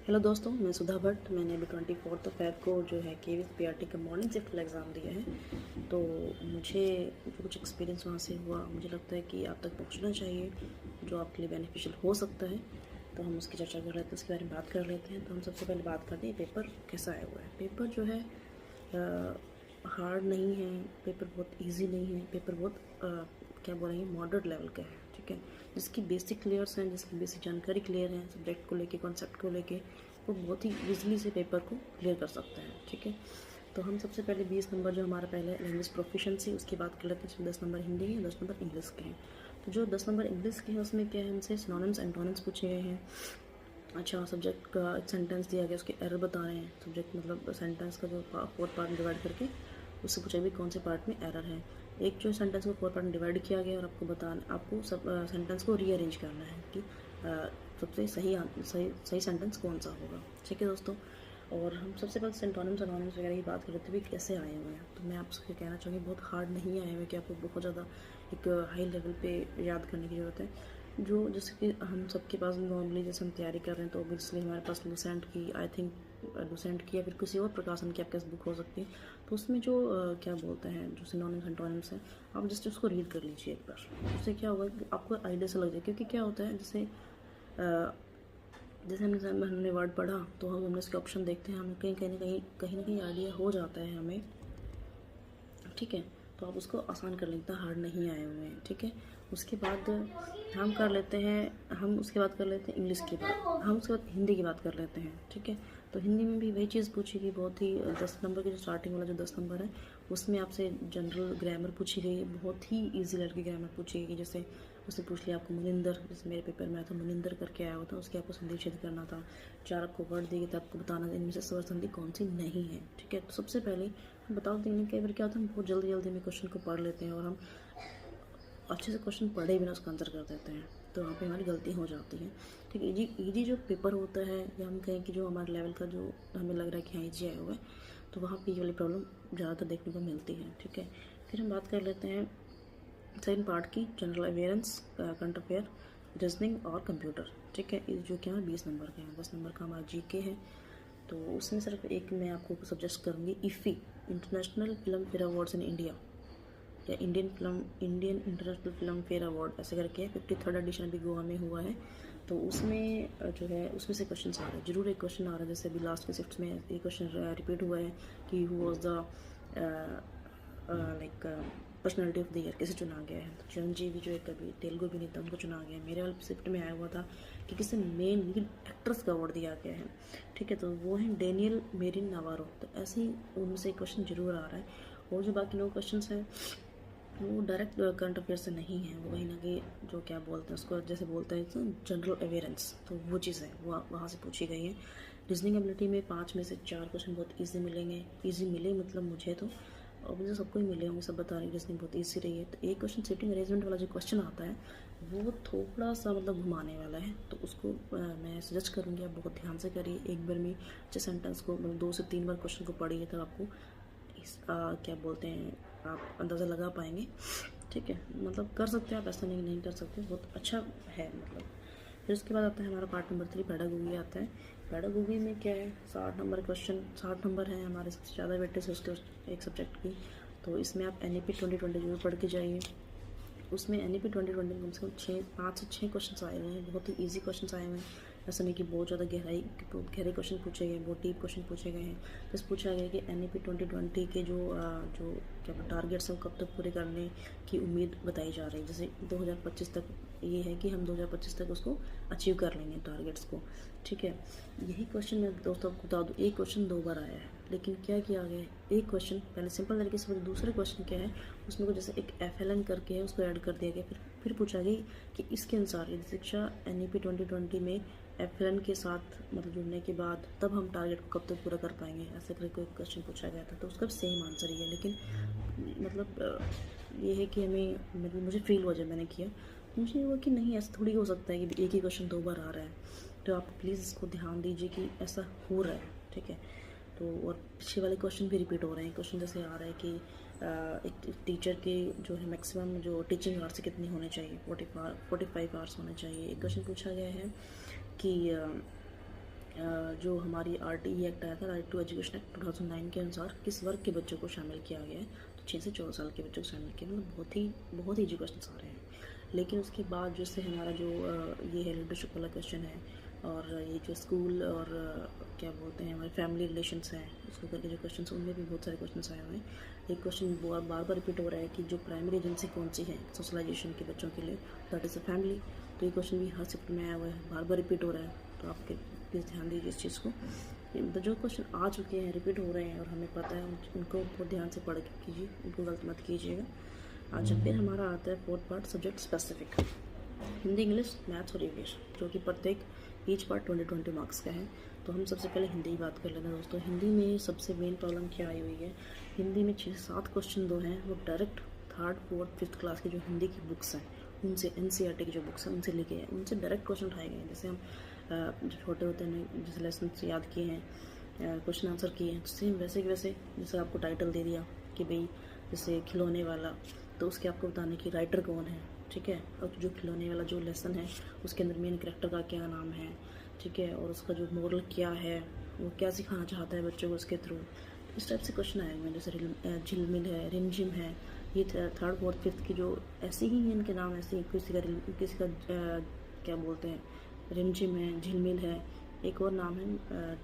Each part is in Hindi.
हेलो दोस्तों, मैं सुधा भट्ट। मैंने अभी 24 फेब को जो है केवीएस पीआरटी का मॉर्निंग शिफ्ट का एग्ज़ाम दिया है। तो मुझे जो कुछ एक्सपीरियंस वहाँ से हुआ, मुझे लगता है कि आप तक पहुँचना चाहिए, जो आपके लिए बेनिफिशियल हो सकता है। तो हम उसकी चर्चा कर लेते हैं, उसके बारे में बात कर लेते हैं। तो हम सबसे पहले बात करते हैं पेपर कैसा आया हुआ है। पेपर जो है हार्ड नहीं है, पेपर बहुत ईजी नहीं है, पेपर बहुत क्या बोलेंगे मॉडरेट लेवल का है। ठीक है, जिसकी बेसिक क्लियर्स हैं, जिसकी बेसिक जानकारी क्लियर है सब्जेक्ट को लेके, कॉन्सेप्ट को लेके, वो बहुत ही ईजिली से पेपर को क्लियर कर सकते हैं। ठीक है, तो हम सबसे पहले 20 नंबर जो हमारा पहले लैंग्वेज प्रोफिशेंसी, उसकी बात कर लेते हैं। इसमें 10 नंबर हिंदी हैं, 10 नंबर इंग्लिश के हैं। तो जो 10 नंबर इंग्लिश के हैं उसमें क्या है, हमसे सिनोनिम्स एंटोनिम्स पूछे गए हैं। अच्छा, सब्जेक्ट का एक सेंटेंस दिया गया, उसके एरर बता रहे हैं। सब्जेक्ट मतलब सेंटेंस का जो 4 पार्ट में डिवाइड करके उससे पूछा भी कौन से पार्ट में एरर है। एक जो सेंटेंस को 4 पार्ट में डिवाइड किया गया और आपको सब सेंटेंस को रीअरेंज करना है कि सबसे सही सेंटेंस कौन सा होगा। ठीक है दोस्तों, और हम सबसे पहले सिंटोनिम्स एनोनिम्स वगैरह की बात कर रहे थे भी कैसे आए हुए हैं। तो मैं आपसे कहना चाहूँगी बहुत हार्ड नहीं आए हुए कि आपको बहुत ज़्यादा एक हाई लेवल पे याद करने की ज़रूरत है। जो जैसे कि हम सबके पास नॉर्मली जैसे हम तैयारी कर रहे हैं, तो ऑब्वियसली हमारे पास लुसेंट की, आई थिंक लुसेंट की या फिर किसी और प्रकाशन की आपके पास बुक हो सकती है। तो उसमें जो क्या बोलते हैं, जो सिनोनिम्स एंटोनिम्स हैं, आप जस्ट उसको रीड कर लीजिए एक बार। उससे क्या होगा कि आपको आइडिया से लग जाए। क्योंकि क्या होता है, जैसे हमने वर्ड पढ़ा तो हमने इसके ऑप्शन देखते हैं, हमें कहीं ना कहीं आइडिया हो जाता है हमें। ठीक है, तो आप उसको आसान कर लेते हैं, हार्ड नहीं आए हुए हैं। ठीक है, उसके बाद हम उसके बाद कर लेते हैं इंग्लिश की बात, हम उसके बाद हिंदी की बात कर लेते हैं। ठीक है, तो हिंदी में भी वही चीज़ पूछेगी, बहुत ही 10 नंबर की जो स्टार्टिंग वाला जो 10 नंबर है उसमें आपसे जनरल ग्रामर पूछी गई है। बहुत ही ईजी लेवल की ग्रामर पूछी गई। जैसे उसने पूछ लिया आपको मुनिंदर, जैसे मेरे पेपर में आया था मुनिंदर करके आया हुआ था, उसके आपको संधि छेद करना था। 4 आपको वर्ड दिए थे, आपको बताना था इनमें से स्वर संधि कौन सी नहीं है। ठीक है, तो सबसे पहले हम बता देंगे, कई बार क्या होता है हम बहुत जल्दी जल्दी में क्वेश्चन को पढ़ लेते हैं और हम अच्छे से क्वेश्चन पढ़े बिना उसका आंसर कर देते हैं, तो वहाँ पे हमारी गलती हो जाती है। ठीक है, ईजी जो पेपर होता है, या हम कहें कि जो हमारे लेवल का जो हमें लग रहा है कि हाँ ईजी आया हुआ है, तो वहाँ पे ये वाली प्रॉब्लम ज़्यादातर देखने को मिलती है। ठीक है, फिर हम बात कर लेते हैं सेकंड पार्ट की, general awareness, current affair, reasoning और कंप्यूटर। ठीक है, जो क्या है 20 नंबर के हैं। 10 नंबर का हमारा जीके है। तो उसमें सिर्फ एक मैं आपको सजेस्ट करूँगी, IFFI international film fair awards in India, या Indian international film fair award ऐसे करके है। 53rd एडिशन अभी गोवा में हुआ है। तो उसमें जो है उसमें से क्वेश्चन आ रहे हैं, जरूर एक क्वेश्चन आ रहा है। जैसे अभी लास्ट के शिफ्ट में एक क्वेश्चन रिपीट हुआ है कि who was the like personality of the year, किसे चुना गया है। तो चिरंजीवी जो एक अभी तेलुगु अभिनेता, उनको चुना गया है। मेरे वाले शिफ्ट में आया हुआ था कि किसे मेन लीड एक्ट्रेस का अवार्ड दिया गया है। ठीक है, तो वो है डेनियल मेरिन नवारो। तो ऐसे ही उनसे क्वेश्चन जरूर आ रहा है। और जो बाकी लोग क्वेश्चन हैं वो डायरेक्ट करंट अफेयर से नहीं है, वो कहीं ना कहीं जो क्या बोलते हैं उसको, जैसे बोलते हैं जनरल अवेयरेंस, तो वो चीज़ है, वो वहाँ से पूछी गई है। रीजनिंग एबिलिटी में 5 में से 4 क्वेश्चन बहुत ईजी मिलेंगे। ईजी मिले मतलब मुझे तो, और मुझे सबको ही मिले होंगे, सब बता रहे हैं रीजनिंग बहुत ईजी रही है। तो एक क्वेश्चन सिटिंग अरेंजमेंट वाला जो क्वेश्चन आता है वो थोड़ा सा मतलब घुमाने वाला है, तो उसको मैं सजेस्ट करूँगी आप बहुत ध्यान से करिए। एक बार में अच्छे सेंटेंस को मतलब 2 से 3 बार क्वेश्चन को पढ़िए, तब आपको क्या बोलते हैं, आप अंदाज़ा लगा पाएंगे। ठीक है, मतलब कर सकते हैं आप, ऐसा नहीं कर सकते, बहुत अच्छा है मतलब। फिर उसके बाद आता है हमारा पार्ट नंबर 3, पेडागोगी आता है। पेडागोगी में क्या है, 60 नंबर क्वेश्चन, 60 नंबर है हमारे सबसे ज़्यादा वेटेज है उसके एक सब्जेक्ट की। तो इसमें आप NEP 2020 जरूर पढ़ के जाइए। उसमें NEP 2020 में कम से कम 5 से 6 क्वेश्चन आए हुए हैं, बहुत ही ईजी क्वेश्चन आए हुए हैं। ऐसा नहीं कि बहुत ज़्यादा गहरे क्वेश्चन पूछे गए, बहुत डीप क्वेश्चन पूछे गए हैं। बस पूछा गया कि NEP 2020 के जो क्या टारगेट्स हैं वो कब तक पूरे करने की उम्मीद बताई जा रही है। जैसे 2025 तक ये है कि हम 2025 तक उसको अचीव कर लेंगे टारगेट्स को। ठीक है, यही क्वेश्चन मैं दोस्तों आपको बता दूँ, एक क्वेश्चन 2 बार आया है, लेकिन क्या किया गया है, एक क्वेश्चन पहले सिंपल तरीके से, दूसरे क्वेश्चन क्या है उसमें को जैसे एक FLN करके है, उसको ऐड कर दिया गया। फिर पूछा गया कि इसके अनुसार यदि शिक्षा NEP 2020 में FLN के साथ मतलब जुड़ने के बाद तब हम टारगेट को कब तक पूरा कर पाएंगे, ऐसे करके कोई क्वेश्चन पूछा गया था। तो उसका सेम आंसर ही है, लेकिन मतलब ये है कि मतलब मुझे फील हुआ जब मैंने किया, मुझे हुआ कि नहीं ऐसा थोड़ी हो सकता है कि एक ही क्वेश्चन 2 बार आ रहा है। तो आप प्लीज़ इसको ध्यान दीजिए कि ऐसा हो रहा है। ठीक है, तो और पीछे वाले क्वेश्चन भी रिपीट हो रहे हैं। क्वेश्चन जैसे आ रहा है कि एक टीचर के जो है मैक्सिमम जो टीचिंग आवर्स कितने होने चाहिए, 45 आवर्स होने चाहिए। एक क्वेश्चन पूछा गया है कि जो हमारी RTE एक्ट आया था, राइट टू एजुकेशन एक्ट 2009 के अनुसार किस वर्ग के बच्चों को शामिल किया गया है, तो 6 से 14 साल के बच्चों को शामिल किया, मतलब बहुत ही एजुकेशन आ रहे हैं। लेकिन उसके बाद जैसे हमारा जो ये है लीडरशिप वाला क्वेश्चन है, और ये जो स्कूल और क्या बोलते हैं हमारे फैमिली रिलेशंस हैं, उसको करके जो क्वेश्चन, उनमें भी बहुत सारे क्वेश्चन आए हुए हैं। एक क्वेश्चन बार बार रिपीट हो रहा है कि जो प्राइमरी एजेंसी कौन सी है सोशलाइजेशन के बच्चों के लिए, दैट इज़ अ फैमिली। तो ये क्वेश्चन भी हर शिफ्ट में आया हुआ है, बार बार रिपीट हो रहा है, तो आपके प्लीज़ ध्यान दीजिए इस चीज़ को। तो जो क्वेश्चन आ चुके हैं, रिपीट हो रहे हैं और हमें पता है, उनको बहुत ध्यान से पढ़ के कीजिए, उनको गलत मत कीजिएगा। अच्छा, फिर हमारा आता है fourth part, subject specific, Hindi, English, maths और इंग्लिश, जो कि प्रत्येक ईच पार्ट 20-20 मार्क्स का है। तो हम सबसे पहले हिंदी की बात कर लेते हैं दोस्तों। हिंदी में सबसे मेन प्रॉब्लम क्या आई हुई है, हिंदी में 6 से 7 क्वेश्चन दो हैं, वो direct 3rd, 4th, 5th class की जो हिंदी की बुक्स हैं, उनसे NCERT की जो बुक्स हैं उनसे लिखे हैं, उनसे डायरेक्ट क्वेश्चन उठाए गए हैं। जैसे हम जो छोटे होते हैं, जैसे लेसन याद किए हैं, क्वेश्चन आंसर किए हैं, सेम वैसे कि वैसे। जैसे आपको टाइटल दे दिया कि भाई जैसे खिलौने वाला, तो उसके आपको बताने की राइटर कौन है, ठीक है, और जो खिलौने वाला जो लेसन है उसके अंदर मेन कैरेक्टर का क्या नाम है, ठीक है, और उसका जो मोरल क्या है, वो क्या सिखाना चाहता है बच्चों को उसके थ्रू। इस टाइप से क्वेश्चन आए हुए हैं। जैसे झिलमिल है, रिमझिम है, ये 3rd, 4th, 5th की जो ऐसे ही हैं, इनके नाम ऐसे ही, किसी का क्या बोलते हैं, रिमझिम है, झिलमिल है, एक और नाम है,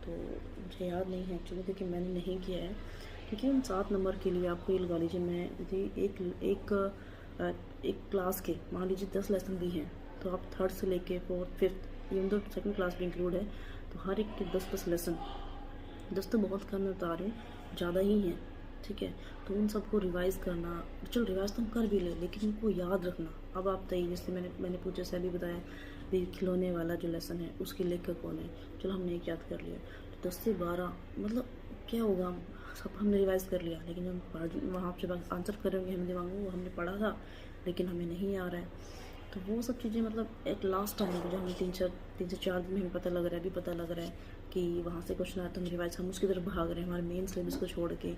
तो मुझे याद नहीं है एक्चुअली, क्योंकि मैंने नहीं किया है। क्योंकि उन 7 नंबर के लिए आपको ये लगा लीजिए, मैं यदि एक क्लास के मान लीजिए 10 लेसन भी हैं, तो आप 3rd से लेके 4th, 5th, इवन तो 2nd क्लास भी इंक्लूड है, तो हर एक के 10-10 लेसन, 10 तो बहुत कम मैं बता रही हूँ, ज़्यादा ही हैं, ठीक है। तो उन सबको रिवाइज़ करना, चलो रिवाइज़ तो हम कर भी ले, लेकिन उनको याद रखना। अब आप बताइए, जैसे मैंने पूछा से अभी बताया भी, खिलौने वाला जो लेसन है उसके लेखक कौन है, चलो हमने एक याद कर लिया, तो 10 से 12 मतलब क्या होगा, सब हमने रिवाइज़ कर लिया, लेकिन हम वहाँ से आंसर करेंगे, हमें दिमाग में वो हमने पढ़ा था लेकिन हमें नहीं आ रहा है। तो वो सब चीज़ें मतलब एक लास्ट टाइम में, जो हमें 3 से 4 दिन में हमें पता लग रहा है, अभी पता लग रहा है कि वहाँ से क्वेश्चन आता है, हम रिवाइज हम उसकी तरफ भाग रहे हैं हमारे मेन सिलेबस को छोड़ के।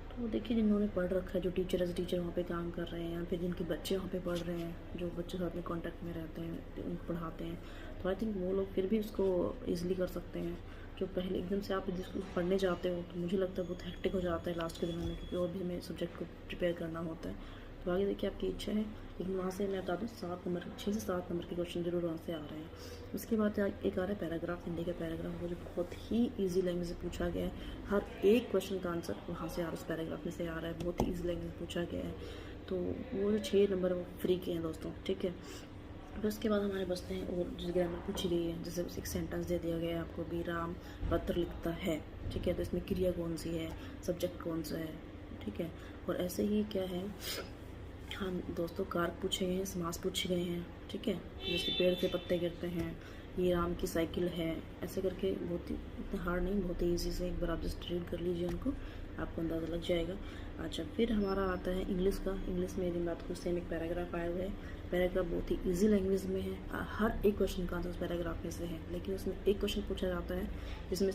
तो देखिए, जिन्होंने पढ़ रखा है, जो टीचर एज टीचर वहाँ पे काम कर रहे हैं, या फिर जिनके बच्चे वहाँ पे पढ़ रहे हैं, जो बच्चे साथ में कॉन्टैक्ट में रहते हैं, उनको पढ़ाते हैं, तो आई थिंक वो लोग फिर भी उसको ईजिली कर सकते हैं। जो पहले एकदम से आप जिसको पढ़ने जाते हो, तो मुझे लगता है बहुत हेक्टिक हो जाता है लास्ट के दिनों में, क्योंकि और भी हमें सब्जेक्ट को प्रिपेयर करना होता है। तो आगे देखिए आपकी इच्छा है, लेकिन वहाँ से मैं बता दूँ 6 से 7 नंबर के क्वेश्चन जरूर वहाँ से आ रहे हैं। उसके बाद एक आ रहा है पैराग्राफ, हिंदी का पैराग्राफ, वो जो बहुत ही ईजी लैंग्वेज से पूछा गया है, हर एक क्वेश्चन का आंसर वहाँ से आ रहा है, उस पैराग्राफ में से आ रहा है, बहुत ही ईजी लैंग्वेज में पूछा गया है। तो वो जो 6 नंबर वो फ्री के हैं दोस्तों, ठीक है। फिर उसके बाद हमारे बचते हैं और जो ग्रामर पूछी गई है, जैसे एक सेंटेंस दे दिया गया है आपको भी, राम पत्र लिखता है, ठीक है, तो इसमें क्रिया कौन सी है, सब्जेक्ट कौन सा है, ठीक है। और ऐसे ही क्या है, हाँ दोस्तों, कारक पूछे गए हैं, समास पूछे गए हैं, ठीक है, जैसे पेड़ से पत्ते गिरते हैं, ये राम की साइकिल है, ऐसे करके बहुत ही इतना हार्ड नहीं, बहुत ही ईजी से एक बार आप जस्ट रीड कर लीजिए उनको, आपको अंदाज़ा लग जाएगा। अच्छा, फिर हमारा आता है इंग्लिश का। इंग्लिश में यदि बात को सेम एक पैराग्राफ आया हुआ है, पैराग्राफ बहुत ही ईजी लैंग्वेज में है, हर एक क्वेश्चन का आंसर उस पैराग्राफ में से है, लेकिन उसमें एक क्वेश्चन पूछा जाता है जिसमें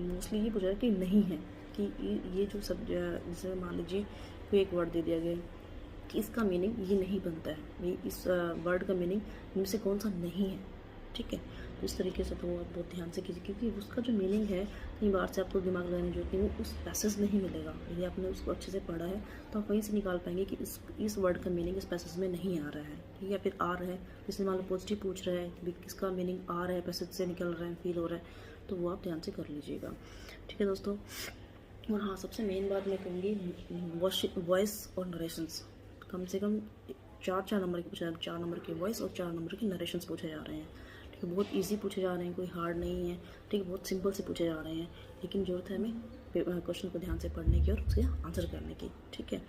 मोस्टली ये पूछा है कि नहीं है, कि ये जो सब, जैसे मान लीजिए कोई एक वर्ड दे दिया गया कि इसका मीनिंग ये नहीं बनता है, भाई इस वर्ड का मीनिंग इनमें से कौन सा नहीं है, ठीक है। तो इस तरीके से तो आप बहुत ध्यान से कीजिए, क्योंकि उसका जो मीनिंग है कई बार से आपको दिमाग लगाने की जरूरत नहीं, वो उस पैसेज में ही मिलेगा। यदि आपने उसको अच्छे से पढ़ा है तो आप वहीं से निकाल पाएंगे कि इस वर्ड का मीनिंग इस पैसेज में नहीं आ रहा है, ठीक है। फिर आ रहा है, जैसे मान लो पॉजिटिव पूछ रहा है, किसका मीनिंग आ रहा है, पैसेज से निकल रहा है, फील हो रहा है, तो वो आप ध्यान से कर लीजिएगा, ठीक है दोस्तों। और हाँ, सबसे मेन बात मैं कहूँगी, वॉइस और नरेशंस कम से कम 4 नंबर के पूछे, 4 नंबर के वॉइस और 4 नंबर के नरेशंस पूछे जा रहे हैं, ठीक है। बहुत इजी पूछे जा रहे हैं, कोई हार्ड नहीं है, ठीक है, बहुत सिंपल से पूछे जा रहे हैं, लेकिन ज़रूरत है हमें क्वेश्चन को ध्यान से पढ़ने की और उसके आंसर करने की, ठीक है।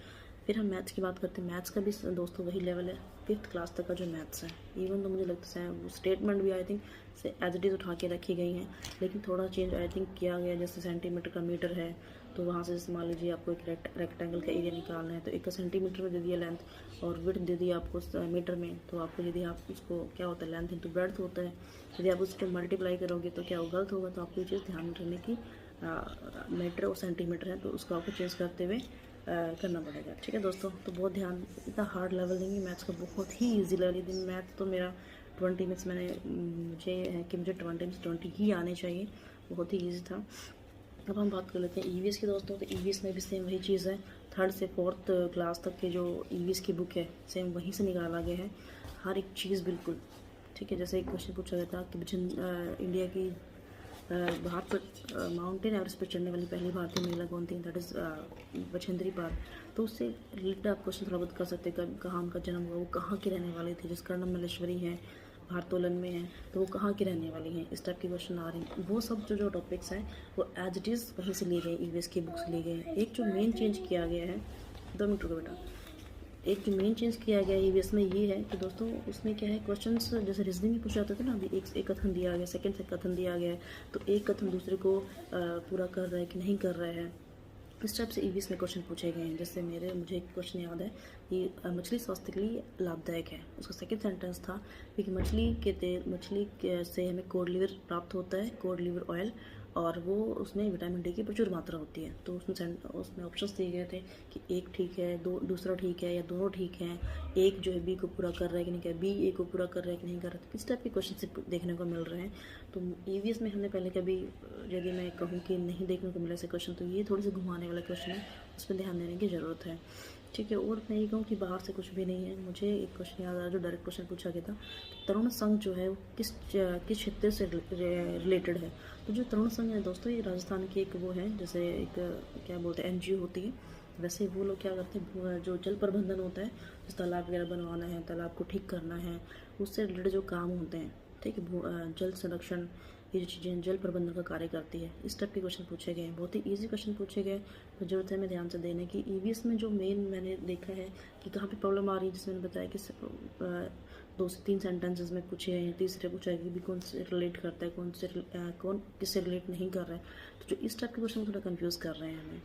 फिर हम मैथ्स की बात करते हैं। मैथ्स का भी दोस्तों वही लेवल है, 5th क्लास तक का जो मैथ्स है, इवन तो मुझे लगता है वो स्टेटमेंट भी आई थिंक से एज इट इज़ उठा के रखी गई हैं, लेकिन थोड़ा चेंज आई थिंक किया गया। जैसे सेंटीमीटर का मीटर है, तो वहाँ से जैसे मान लीजिए आपको एक रेक्टेंगल का एरिया निकालना है, तो 1 सेंटीमीटर में दे दिया लेंथ, और विड्थ दे दिया आपको मीटर में, तो आपको यदि आप उसको क्या होता है, लेंथ इंटू ब्रेड्थ होता है, यदि आप उसको मल्टीप्लाई करोगे तो क्या गलत होगा। तो आपको ये चीज़ ध्यान रखने की, मीटर और सेंटीमीटर है तो उसको आपको चेंज करते हुए करना पड़ेगा, ठीक है दोस्तों। तो बहुत ध्यान, इतना हार्ड लेवल नहीं है मैथ्स का, बहुत ही ईजी लेवल है। मैथ्स तो मेरा 20 में से मुझे है कि मुझे 20 में से 20 ही आने चाहिए, बहुत ही ईजी था। अब हम बात कर लेते हैं ईवीएस की दोस्तों। तो ईवीएस में भी सेम वही चीज़ है, 3rd से 4th क्लास तक के जो ईवीएस की बुक है सेम वहीं से निकाला गया है, हर एक चीज़ बिल्कुल। ठीक है, जैसे एक क्वेश्चन पूछा गया था कि इंडिया की भारत पर माउंटेन एवरेस्ट पर चढ़ने वाली पहली भारतीय महिला कौन थी, दैट इज़ बछेंद्री पाल। तो उससे रिलेटेड आप क्वेश्चन थोड़ा बहुत कर सकते हैं, कहाँ उनका जन्म हुआ, वो कहाँ की रहने वाली थी, जिसका नाम मल्लेश्वरी है, भारतोलन में है, तो वो कहाँ की रहने वाली हैं, इस टाइप के क्वेश्चन आ रहे हैं। वो सब जो टॉपिक्स हैं वो एज इट इज़ वहीं से लिए गए, ईवीएस की बुक से लिए गए हैं। एक जो मेन चेंज किया गया है, 2 मिनट रुको बेटा, एक जो मेन चेंज किया गया है ईवीएस में ये है कि दोस्तों उसमें क्या है, क्वेश्चंस जैसे रीजनिंग में पूछे जाते थे ना, अभी एक कथन दिया गया, सेकंड से कथन दिया गया है, तो एक कथन दूसरे को पूरा कर रहा है कि नहीं कर रहा है, इस टाइप से ईवीएस में क्वेश्चन पूछे गए हैं। जैसे मुझे एक क्वेश्चन याद है कि मछली स्वास्थ्य के लिए लाभदायक है, उसका सेकंड सेंटेंस था कि मछली से हमें कोड लिवर प्राप्त होता है, कोड लिवर ऑयल, और वो उसमें विटामिन डी की प्रचुर मात्रा होती है। तो उसमें ऑप्शंस दिए गए थे कि एक ठीक है, दूसरा ठीक है, या दोनों ठीक हैं, एक जो है बी को पूरा कर रहा है कि नहीं कर, बी ए को पूरा कर रहा है कि नहीं कर रहा। तो इस टाइप के क्वेश्चन देखने को मिल रहे हैं। तो ईवीएस में हमने पहले कभी, यदि मैं कहूँ कि नहीं देखने को मिले ऐसे क्वेश्चन, तो ये थोड़े से घुमाने वाला क्वेश्चन है, उस पर ध्यान देने की ज़रूरत है। ठीक है, और मैं ये कहूँ कि बाहर से कुछ भी नहीं है। मुझे एक क्वेश्चन याद आया जो डायरेक्ट क्वेश्चन पूछा गया था, तरुण संघ जो है वो किस क्षेत्र से रिलेटेड है। तो जो तरुण संघ है दोस्तों, ये राजस्थान की एक वो है, जैसे एक क्या बोलते हैं एनजीओ होती है, वैसे वो लोग क्या करते हैं, जो जल प्रबंधन होता है, जैसे तालाब वगैरह बनवाना है, तालाब को ठीक करना है, उससे रिलेटेड जो काम होते हैं, ठीक है, जल संरक्षण, ये जो चीज़ें जल प्रबंधन का कार्य करती है, इस टाइप के क्वेश्चन पूछे गए हैं, बहुत ही इजी क्वेश्चन पूछे गए। तो जरूरत है हमें ध्यान से देने की। ईवीएस में जो मेन मैंने देखा है कि कहाँ पे प्रॉब्लम आ रही है, जिसमें मैंने बताया कि 2 से 3 सेंटेंसेस में पूछे हैं, तीसरे पूछा है कि भी कौन से रिलेट करता है, कौन किससे रिलेट नहीं कर रहा है। तो जो इस टाइप के क्वेश्चन थोड़ा कन्फ्यूज़ कर रहे हैं हमें।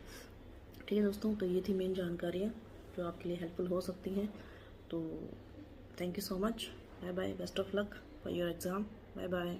ठीक है दोस्तों, तो ये थी मेन जानकारियाँ जो आपके लिए हेल्पफुल हो सकती हैं। तो thank you so much, bye bye, best of luck for your exam, bye bye.